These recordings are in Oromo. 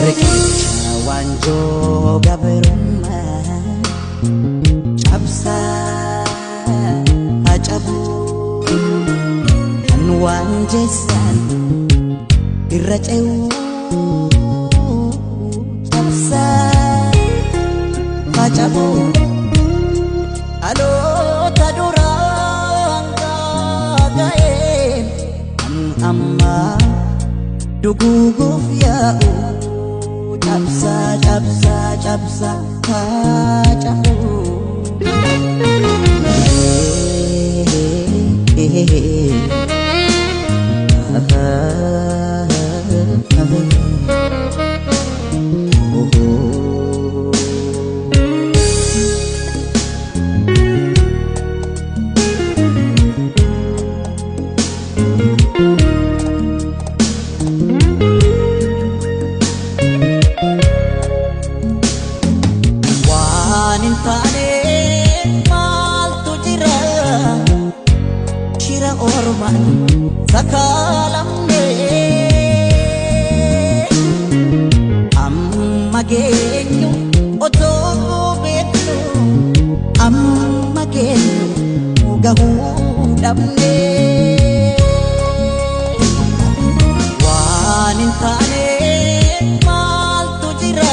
Riqicha waanjoo gabrummaa cabsaa haa cabuu kan waan jeessan irra ce'uu cabsaa haa cabuu dhaloota duraan gaaga'een kan ammaa duguuguuf yaa'u cabsaa cabsaa cabsaa haa cabuu. Orman sakalamne amma geenyu otoo beeknu amma geenyu gahuu dhabne waan hin taane maaltu jira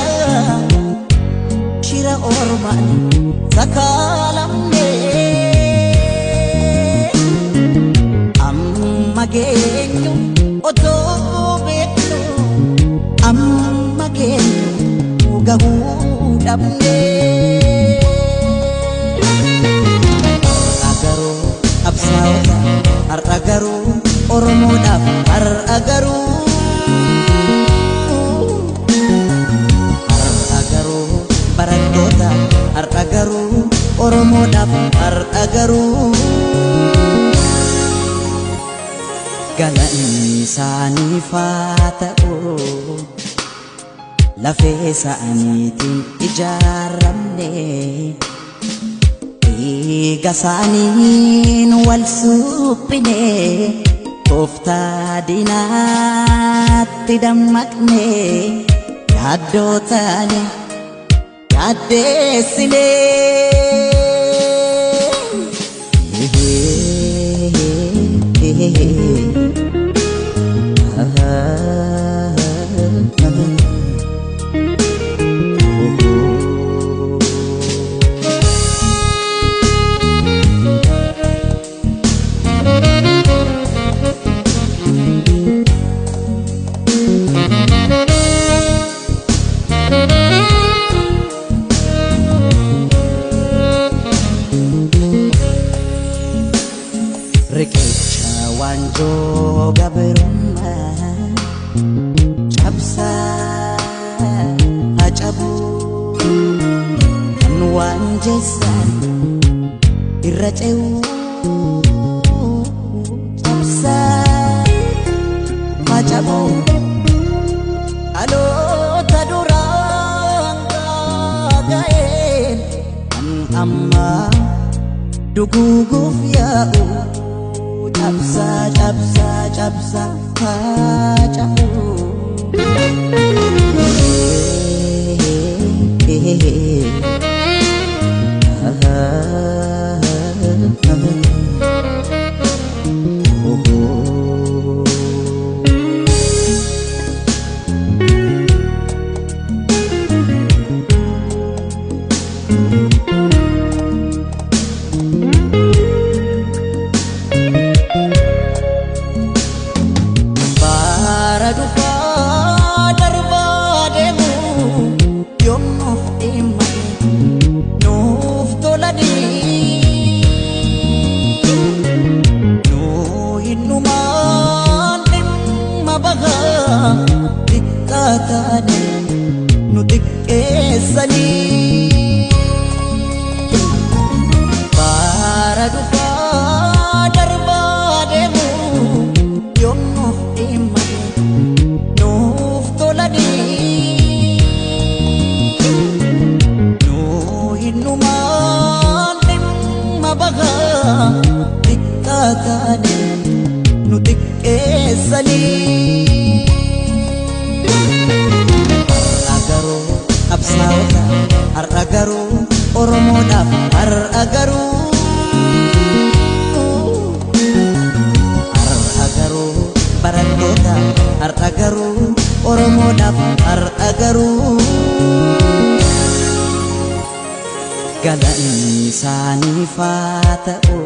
shira orman sakalamne mageenyu otoo beeknu amma geenyu gahuu dhabne har'a garuu qabsaa'ota har'a garuu oromoodhaaf har'a garuu barattoota har'a garuu oromoodhaaf har'a garuu galanni isaaniif haa ta'u lafee isaaniitiin ijaaramne dhiiga isaaniin wal suphine tooftaa diinaatti dammaqne yaaddoo taane yaaddeessine Riqicha waanjoo gabrummaa cabsaa haa cabuu kan waan jeessan irra ce'uu cabsaa haa cabuu dhaloota duraan gaaga'een kan ammaa duguuguuf yaa'u cabsaa cabsaa cabsaa haa cabuu. Nu xiqqeessanii bara dhufaa darbaa deemu yoom nuuf dhimma nuuf tolanii nu hinnumaan dhimma bahaa xiqqaa taane nu xiqqeessanii keessanii har'a garuu qabsaa'ota har'a garuu Oromoodhaaf har'a garuu barattoota har'a garuu Oromoodhaaf har'a garuu galanni isaaniif haa ta'u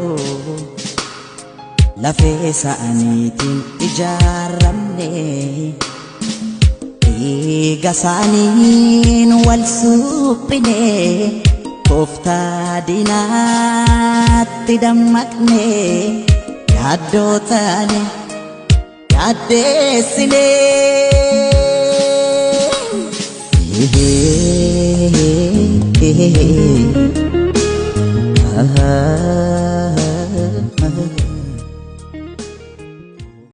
lafee isaaniitiin ijaaramne dhiiga isaaniin wal suphine tooftaa diinaatti dammaqne yaaddoo taane yaaddeessine